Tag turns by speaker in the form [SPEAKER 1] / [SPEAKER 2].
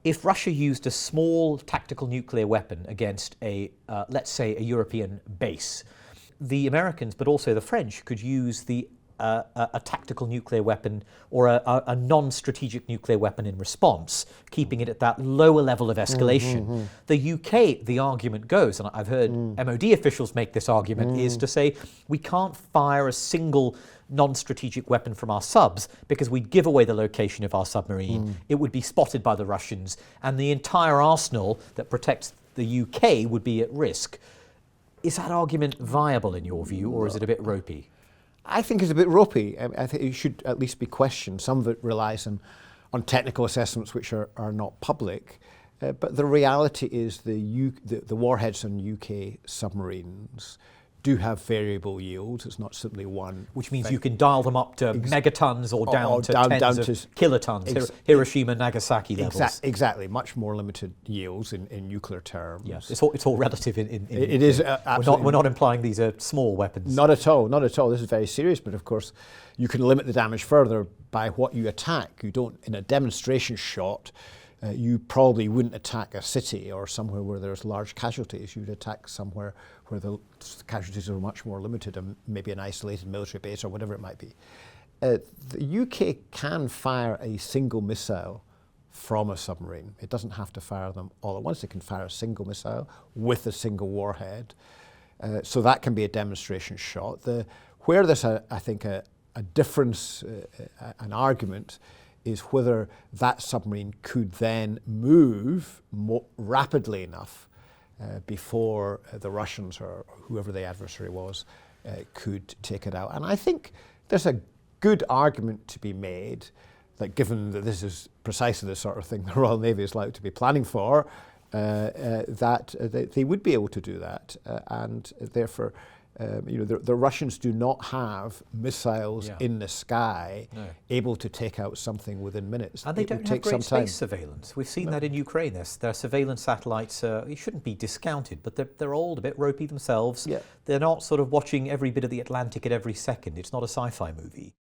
[SPEAKER 1] if Russia used a small tactical nuclear weapon against let's say, a European base, the Americans, but also the French, could use a tactical nuclear weapon or a non-strategic nuclear weapon in response, keeping it at that lower level of escalation. The UK, the argument goes, and I've heard MOD officials make this argument, is to say we can't fire a single non-strategic weapon from our subs because we'd give away the location of our submarine. It would be spotted by the Russians, and the entire arsenal that protects the UK would be at risk. Is that argument viable in your view, or is it a bit ropey?
[SPEAKER 2] I think it's a bit ropey. I think it should at least be questioned. Some of it relies on technical assessments which are not public. But the reality is the warheads on UK submarines do have variable yields. It's not simply one.
[SPEAKER 1] Which means you can dial them up to megatons or down to tens of kilotons, Hiroshima, Nagasaki levels.
[SPEAKER 2] Exactly, much more limited yields in nuclear terms.
[SPEAKER 1] Yes, it's all relative in
[SPEAKER 2] it is absolutely.
[SPEAKER 1] We're not implying these are small weapons.
[SPEAKER 2] Not at all, not at all. This is very serious, but of course you can limit the damage further by what you attack. You don't, in a demonstration shot, you probably wouldn't attack a city or somewhere where there's large casualties. You'd attack somewhere where the casualties are much more limited, and maybe an isolated military base or whatever it might be. The UK can fire a single missile from a submarine. It doesn't have to fire them all at once. It can fire a single missile with a single warhead. So that can be a demonstration shot. Where there's, I think, a difference, an argument, is whether that submarine could then move rapidly enough before the Russians or whoever the adversary was could take it out. And I think there's a good argument to be made that, given that this is precisely the sort of thing the Royal Navy is likely to be planning for, that they would be able to do that, and therefore the Russians do not have missiles in the sky able to take out something within minutes.
[SPEAKER 1] And they don't have great space surveillance. We've seen that in Ukraine. Their surveillance satellites, it shouldn't be discounted, but they're old, a bit ropey themselves. They're not sort of watching every bit of the Atlantic at every second. It's not a sci-fi movie.